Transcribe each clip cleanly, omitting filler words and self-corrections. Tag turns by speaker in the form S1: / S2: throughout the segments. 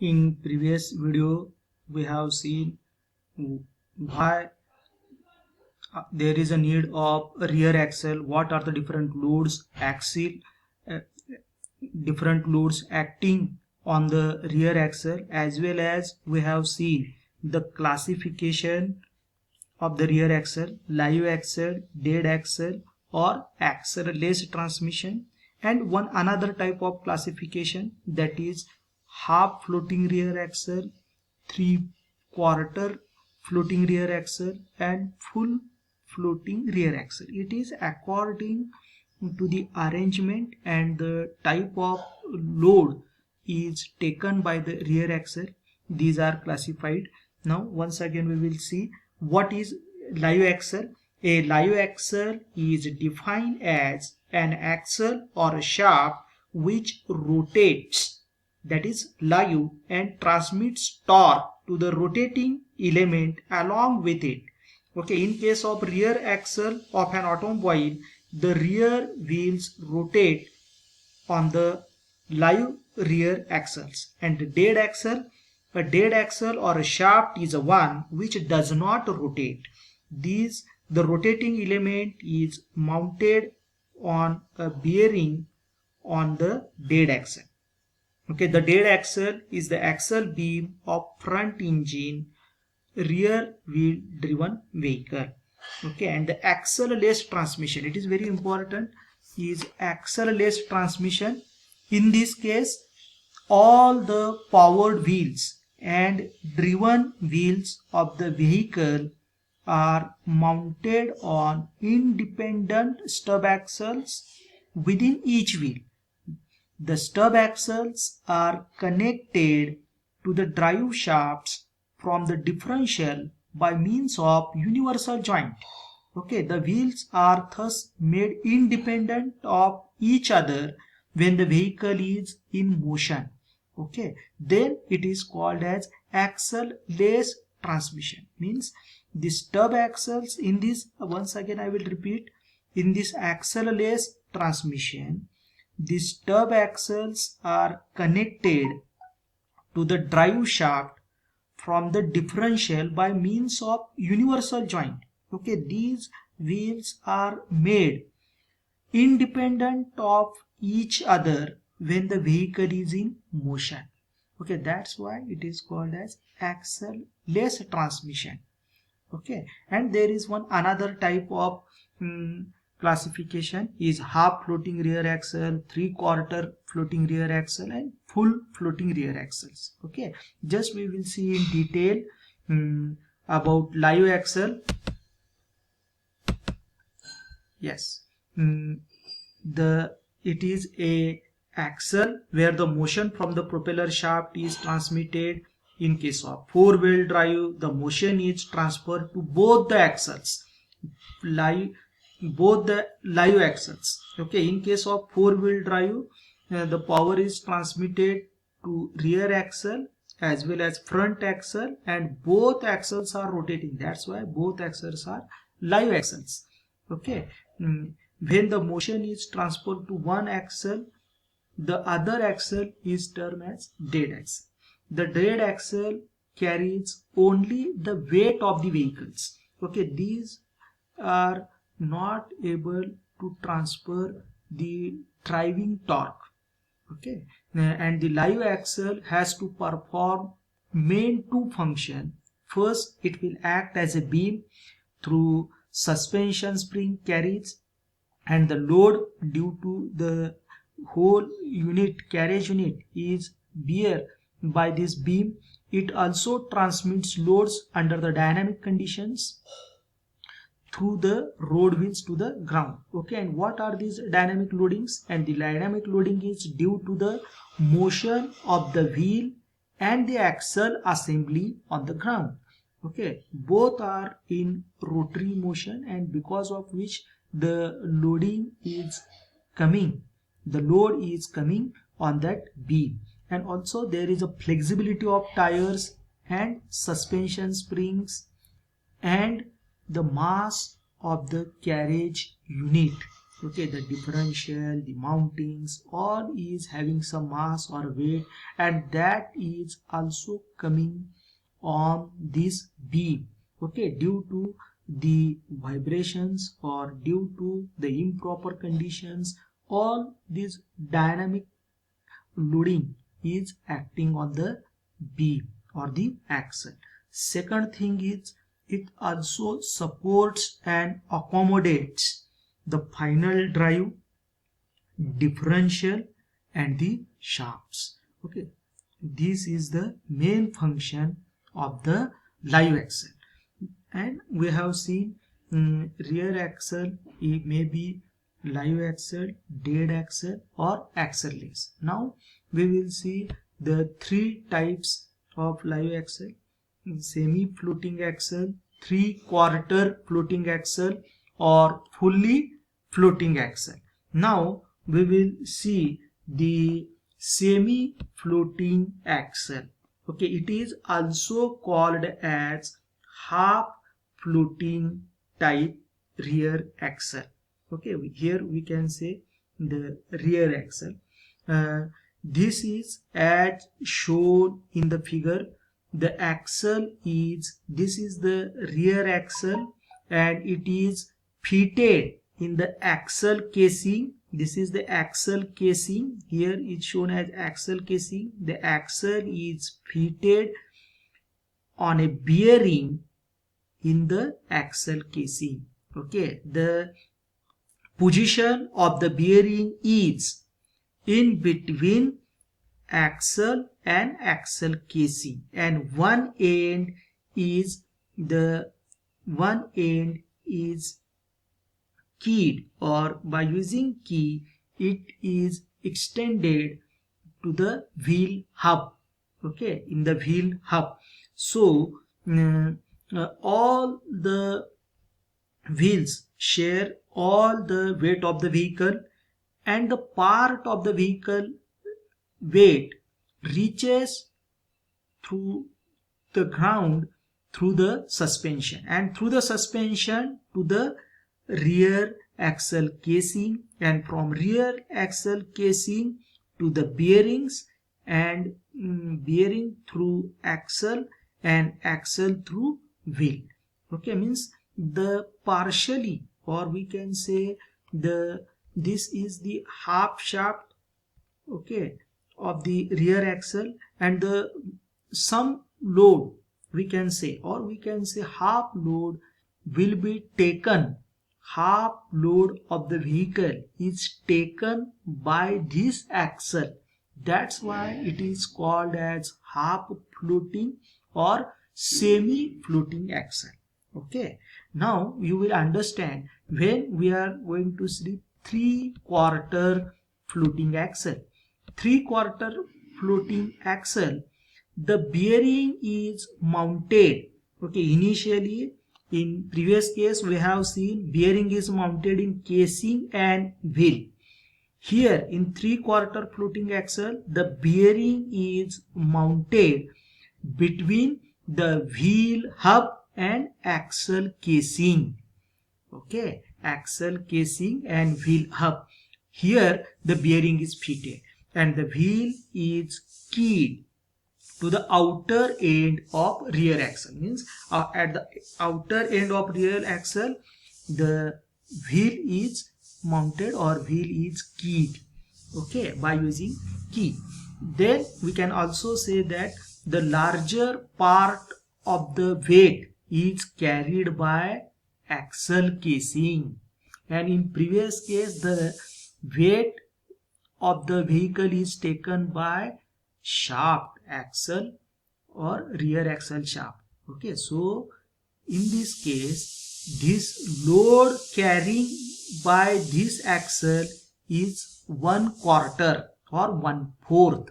S1: In previous video we have seen why there is a need of a rear axle, what are the different loads, axle, uh, different loads acting on the rear axle, as well as we have seen the classification of the rear axle: live axle, dead axle, or axle-less transmission, and one another type of classification, that is half floating rear axle, 3/4 floating rear axle, and full floating rear axle. It is according to the arrangement and the type of load is taken by the rear axle. These are classified. Now once again we will see what is live axle. A live axle is defined as an axle or a shaft which rotates, that is live, and transmits torque to the rotating element along with it. Okay, in case of rear axle of an automobile, the rear wheels rotate on the live rear axles, and the dead axle, a dead axle or a shaft is a one which does not rotate. The rotating element is mounted on a bearing on the dead axle. Okay, the dead axle is the axle beam of front engine rear wheel driven vehicle. Okay, and the axle-less transmission, it is very important, is axle-less transmission. In this case, all the powered wheels and driven wheels of the vehicle are mounted on independent stub axles within each wheel. The stub axles are connected to the drive shafts from the differential by means of universal joint. Okay, the wheels are thus made independent of each other when the vehicle is in motion. Okay, then it is called as axle-less transmission. Means the stub axles in this, once again I will repeat, in this axle-less transmission, the stub axles are connected to the drive shaft from the differential by means of universal joint. Okay, these wheels are made independent of each other when the vehicle is in motion. Okay, that's why it is called as axle-less transmission. Okay, and there is one another type of classification is half floating rear axle, 3/4 floating rear axle, and full floating rear axles. Okay, just we will see in detail about live axle. Yes, it is a axle where the motion from the propeller shaft is transmitted. In case of four-wheel drive, the motion is transferred to both the axles, both the live axles. Okay, in case of four-wheel drive, the power is transmitted to rear axle as well as front axle, and both axles are rotating. That's why both axles are live axles. Okay, when the motion is transferred to one axle, the other axle is termed as dead axle. The dead axle carries only the weight of the vehicles. Okay, these are not able to transfer the driving torque. Okay, and the live axle has to perform main two functions. First, it will act as a beam through suspension spring carriage, and the load due to the whole unit, carriage unit, is bear by this beam. It also transmits loads under the dynamic conditions through the road wheels to the ground. Okay, and what are these dynamic loadings? And the dynamic loading is due to the motion of the wheel and the axle assembly on the ground. Okay, both are in rotary motion, and because of which the loading is coming, the load is coming on that beam. And also there is a flexibility of tires and suspension springs and the mass of the carriage unit. Okay, the differential, the mountings, all is having some mass or weight, and that is also coming on this beam. Okay, due to the vibrations or due to the improper conditions, all these dynamic loading is acting on the beam or the axle. Second thing is it also supports and accommodates the final drive, differential and the shafts. Okay, this is the main function of the live axle. And we have seen rear axle, it may be live axle, dead axle or axle-less. Now we will see the three types of live axle: semi floating axle, 3/4 floating axle or fully floating axle. Now we will see the semi floating axle. Okay, it is also called as half floating type rear axle. Okay, here we can say the rear axle. This is as shown in the figure. The axle is, this is the rear axle and it is fitted in the axle casing. This is the axle casing. Here it's shown as axle casing. The axle is fitted on a bearing in the axle casing. Okay, the position of the bearing is in between axle and axle casing, and one end is keyed, or by using key it is extended to the wheel hub. Okay, in the wheel hub. So all the wheels share all the weight of the vehicle, and the part of the vehicle weight reaches through the ground through the suspension, and through the suspension to the rear axle casing, and from rear axle casing to the bearings, and bearing through axle and axle through wheel. Okay, means the partially, or we can say this is the half shaft, okay, of the rear axle, and the some load we can say, or we can say half load will be taken, half load of the vehicle is taken by this axle. That's why it is called as half floating or semi floating axle. Okay, now you will understand when we are going to see 3/4 floating axle. 3/4 floating axle, the bearing is mounted. Okay, initially in previous case we have seen bearing is mounted in casing and wheel. Here in 3/4 floating axle, the bearing is mounted between the wheel hub and axle casing. Okay, axle casing and wheel hub. Here the bearing is fitted and the wheel is keyed to the outer end of rear axle. Means at the outer end of rear axle the wheel is mounted or wheel is keyed, okay, by using key. Then we can also say that the larger part of the weight is carried by axle casing, and in previous case the weight of the vehicle is taken by shaft, axle or rear axle shaft. Okay, so in this case this load carrying by this axle is 1/4 or 1/4.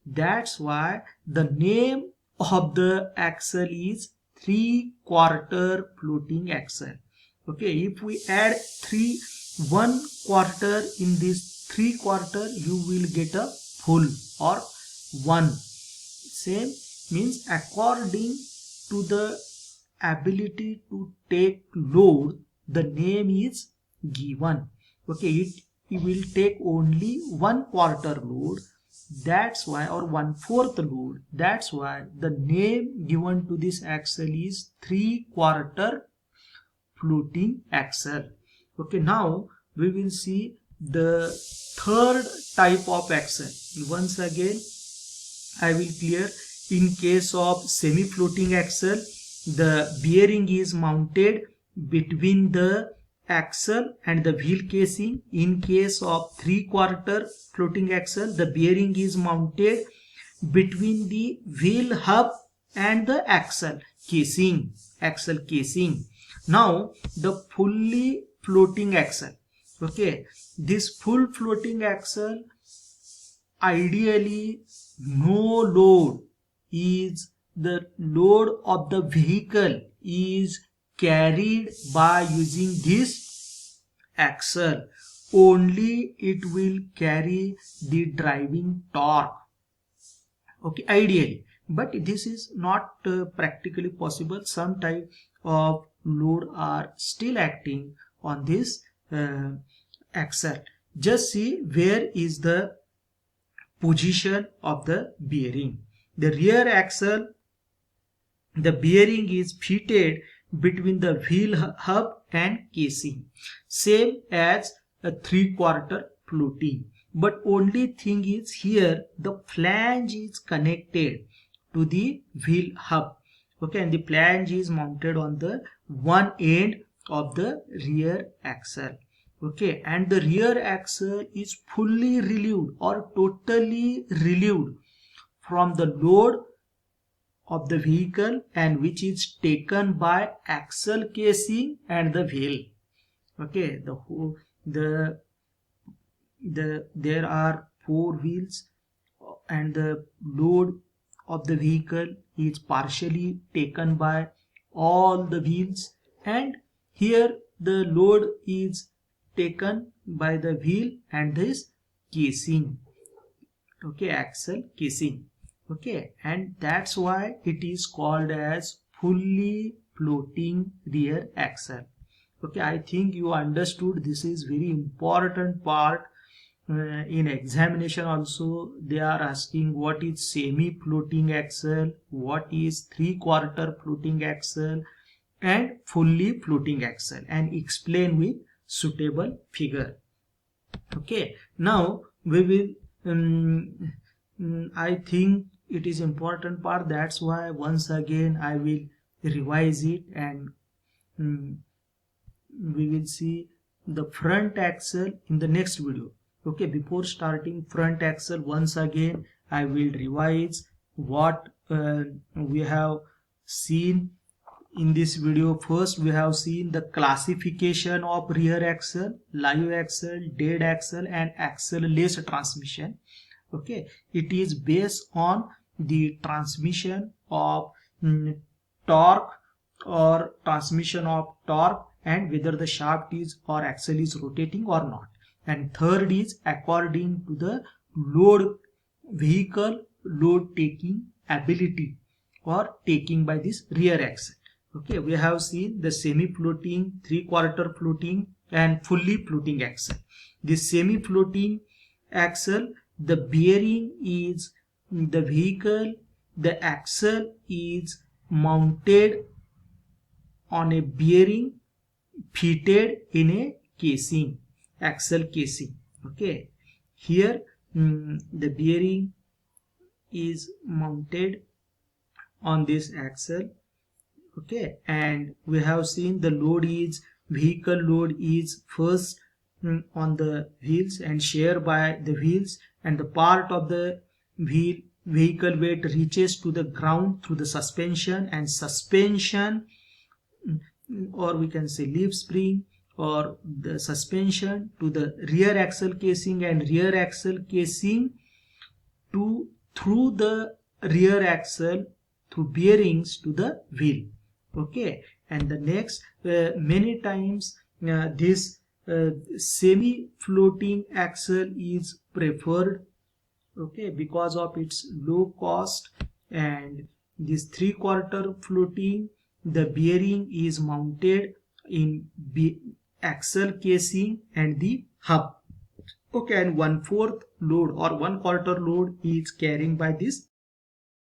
S1: That's why the name of the axle is 3/4 floating axle. Okay, if we add 1/4 in this 3/4, you will get a full or 1. Same means according to the ability to take load, the name is given. Okay, it will take only 1/4 load. That's why, or 1/4 load. That's why the name given to this axle is 3/4 floating axle. Okay, now we will see the third type of axle. Once again, I will clear. In case of semi-floating axle, the bearing is mounted between the axle and the wheel casing. In case of 3/4 floating axle, the bearing is mounted between the wheel hub and the axle casing. Now the fully floating axle. Okay, this full floating axle, ideally no load is the load of the vehicle is carried by using this axle. Only it will carry the driving torque. Okay, ideally, but this is not practically possible. Some type of load are still acting on this axle. Just see where is the position of the bearing. The rear axle, the bearing is fitted between the wheel hub and casing, same as a 3/4 floating. But only thing is here the flange is connected to the wheel hub. Okay, and the flange is mounted on the one end of the rear axle. Okay, and the rear axle is fully relieved or totally relieved from the load of the vehicle, and which is taken by axle casing and the wheel. Okay, there are 4 wheels, and the load of the vehicle is partially taken by all the wheels, and here the load is taken by the wheel and this casing. Okay, axle casing. Okay, and that's why it is called as fully floating rear axle. Okay, I think you understood. This is very important part. In examination also they are asking what is semi-floating axle, what is 3/4 floating axle, and fully floating axle, and explain with suitable figure. Okay, now we will I think it is important part. That's why once again I will revise it, and we will see the front axle in the next video. Okay, before starting front axle, once again I will revise what we have seen in this video. First, we have seen the classification of rear axle, live axle, dead axle, and axle-less transmission. Okay, it is based on the transmission of torque or transmission of torque, and whether the shaft is or axle is rotating or not. And third is according to the load, vehicle load taking ability or taking by this rear axle. Okay, we have seen the semi-floating, 3/4 floating, and fully floating axle. The semi-floating axle, the bearing is the vehicle, the axle is mounted on a bearing fitted in a casing, axle casing. Okay, here the bearing is mounted on this axle. Okay, and we have seen the load is, vehicle load is first on the wheels and shared by the wheels, and the part of the vehicle weight reaches to the ground through the suspension, and suspension, or we can say leaf spring, or the suspension to the rear axle casing, and rear axle casing to through the rear axle through bearings to the wheel. Okay, and the next many times this semi-floating axle is preferred. Okay, because of its low cost, and this 3/4 floating, the bearing is mounted in axle casing and the hub. Okay, and 1/4 load or 1/4 load is carrying by this